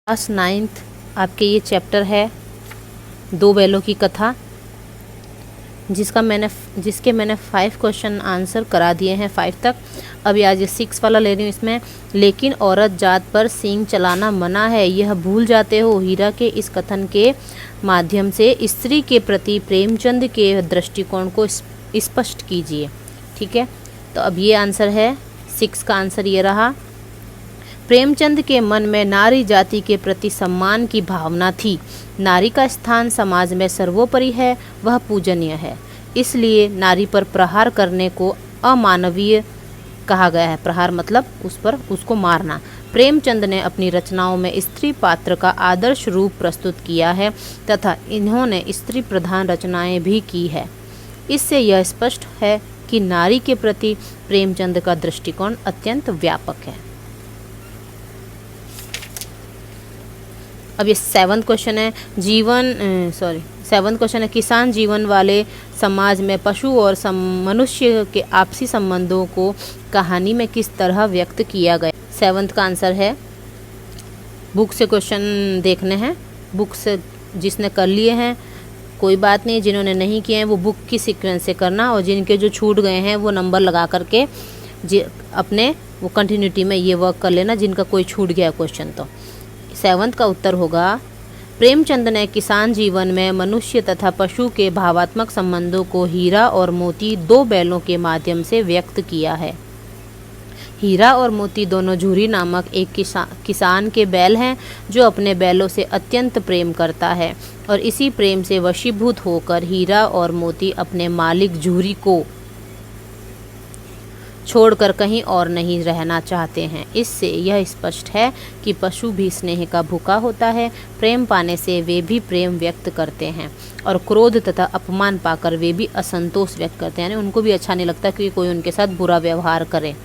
Class 9th आपके ये chapter है दो बैलों की कथा, जिसके मैंने 5 क्वेश्चन आंसर करा दिए हैं 5 तक। अभी आज ये 6 वाला ले रही हूँ इसमें। लेकिन औरत जात पर सींग चलाना मना है, यह भूल जाते हो। हीरा के इस कथन के माध्यम से स्त्री के प्रति प्रेमचंद के दृष्टिकोण को स्पष्ट कीजिए। ठीक है, तो अब ये आंसर है 6 का आंसर ये रहा। प्रेमचंद के मन में नारी जाति के प्रति सम्मान की भावना थी। नारी का स्थान समाज में सर्वोपरि है, वह पूजनीय है, इसलिए नारी पर प्रहार करने को अमानवीय कहा गया है। प्रहार मतलब उसको मारना। प्रेमचंद ने अपनी रचनाओं में स्त्री पात्र का आदर्श रूप प्रस्तुत किया है तथा इन्होंने स्त्री प्रधान रचनाएं भी की है। इससे यह स्पष्ट है कि नारी के प्रति प्रेमचंद का दृष्टिकोण अत्यंत व्यापक है। अब ये 7th क्वेश्चन है। 7th क्वेश्चन है, किसान जीवन वाले समाज में पशु और मनुष्य के आपसी संबंधों को कहानी में किस तरह व्यक्त किया गया। 7th का आंसर है, बुक से क्वेश्चन देखने हैं। बुक से जिसने कर लिए हैं कोई बात नहीं, जिन्होंने नहीं किए हैं वो बुक की सीक्वेंस से करना, और जिनके जो छूट गए हैं वो नंबर लगा करके अपने वो कंटिन्यूटी में ये वर्क कर लेना, जिनका कोई छूट गया क्वेश्चन। तो 7th का उत्तर होगा, प्रेमचंद ने किसान जीवन में मनुष्य तथा पशु के भावात्मक संबंधों को हीरा और मोती दो बैलों के माध्यम से व्यक्त किया है। हीरा और मोती दोनों झूरी नामक एक किसान के बैल हैं, जो अपने बैलों से अत्यंत प्रेम करता है और इसी प्रेम से वशीभूत होकर हीरा और मोती अपने मालिक झूरी को छोड़कर कहीं और नहीं रहना चाहते हैं। इससे यह स्पष्ट है कि पशु भी स्नेह का भूखा होता है। प्रेम पाने से वे भी प्रेम व्यक्त करते हैं और क्रोध तथा अपमान पाकर वे भी असंतोष व्यक्त करते हैं, यानी उनको भी अच्छा नहीं लगता कि कोई उनके साथ बुरा व्यवहार करे।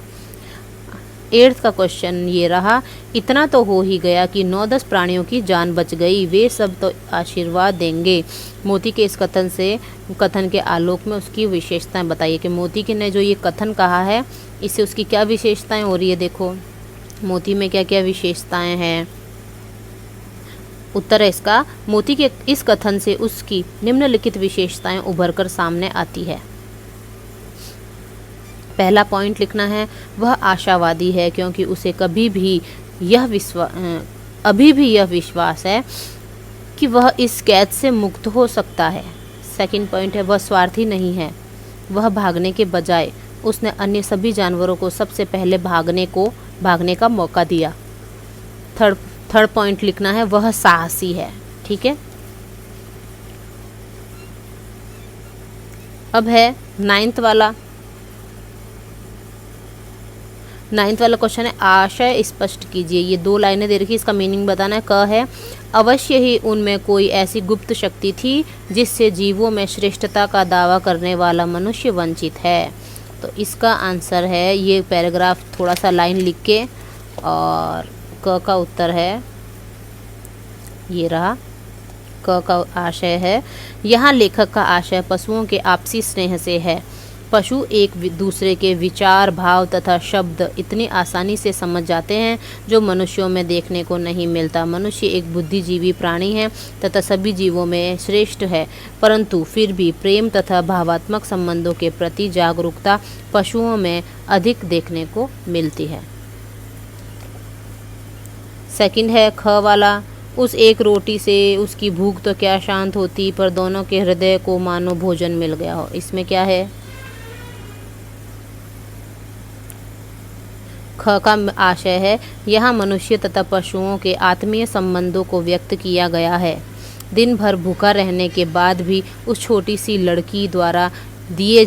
8th का क्वेश्चन ये रहा, इतना तो हो ही गया कि 9-10 प्राणियों की जान बच गई, वे सब तो आशीर्वाद देंगे। मोती के इस कथन के आलोक में उसकी विशेषताएं बताइए कि मोती के ने जो ये कथन कहा है इससे उसकी क्या विशेषताएं हो रही है। देखो मोती में क्या क्या विशेषताएं हैं। उत्तर है इसका, मोती के इस कथन से उसकी निम्नलिखित विशेषताएं उभर कर सामने आती है। पहला पॉइंट लिखना है, वह आशावादी है क्योंकि उसे अभी भी यह विश्वास है कि वह इस कैद से मुक्त हो सकता है। सेकंड पॉइंट है, वह स्वार्थी नहीं है, वह भागने के बजाय उसने अन्य सभी जानवरों को सबसे पहले भागने का मौका दिया। थर्ड पॉइंट लिखना है, वह साहसी है। ठीक है, अब है 9th वाला क्वेश्चन है, आशय स्पष्ट कीजिए। ये 2 लाइनें दे रखी, इसका मीनिंग बताना है। क है, अवश्य ही उनमें कोई ऐसी गुप्त शक्ति थी जिससे जीवों में श्रेष्ठता का दावा करने वाला मनुष्य वंचित है। तो इसका आंसर है, ये पैराग्राफ थोड़ा सा लाइन लिख के, और क का उत्तर है ये रहा। क का आशय है, यहाँ लेखक का आशय पशुओं के आपसी स्नेह से है। पशु एक दूसरे के विचार, भाव तथा शब्द इतनी आसानी से समझ जाते हैं जो मनुष्यों में देखने को नहीं मिलता। मनुष्य एक बुद्धिजीवी प्राणी है तथा सभी जीवों में श्रेष्ठ है, परंतु फिर भी प्रेम तथा भावात्मक संबंधों के प्रति जागरूकता पशुओं में अधिक देखने को मिलती है। सेकंड है ख वाला, उस एक रोटी से उसकी भूख तो क्या शांत होती, पर दोनों के हृदय को मानो भोजन मिल गया हो। इसमें क्या है, ख का आशय है, यहाँ मनुष्य तथा पशुओं के आत्मीय संबंधों को व्यक्त किया गया है। दिन भर भूखा रहने के बाद भी उस छोटी सी लड़की द्वारा दिए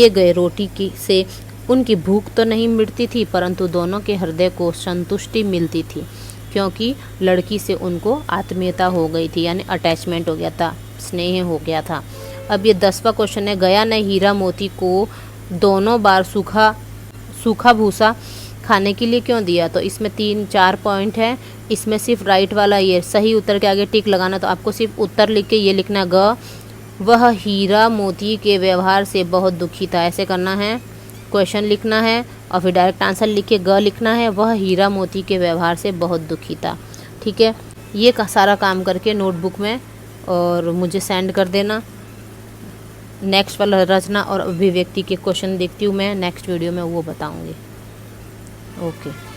गए रोटी से उनकी भूख तो नहीं मिटती थी, परंतु दोनों के हृदय को संतुष्टि मिलती थी, क्योंकि लड़की से उनको आत्मीयता हो गई थी, यानी अटैचमेंट हो गया था, स्नेह हो गया था। अब ये 10वां क्वेश्चन है, गया ने हीरा मोती को दोनों बार सूखा भूसा खाने के लिए क्यों दिया। तो इसमें 3-4 पॉइंट है। इसमें सिर्फ राइट वाला ये सही उत्तर के आगे टिक लगाना, तो आपको सिर्फ उत्तर लिख के ये लिखना, ग वह हीरा मोती के व्यवहार से बहुत दुखी था। ऐसे करना है, क्वेश्चन लिखना है और फिर डायरेक्ट आंसर लिख के ग लिखना है, वह हीरा मोती के व्यवहार से बहुत दुखी था। ठीक है, ये सारा काम करके नोटबुक में और मुझे सेंड कर देना। नेक्स्ट वाला रचना और अभिव्यक्ति के क्वेश्चन देखती हूँ मैं नेक्स्ट वीडियो में, वो बताऊँगी। ओके।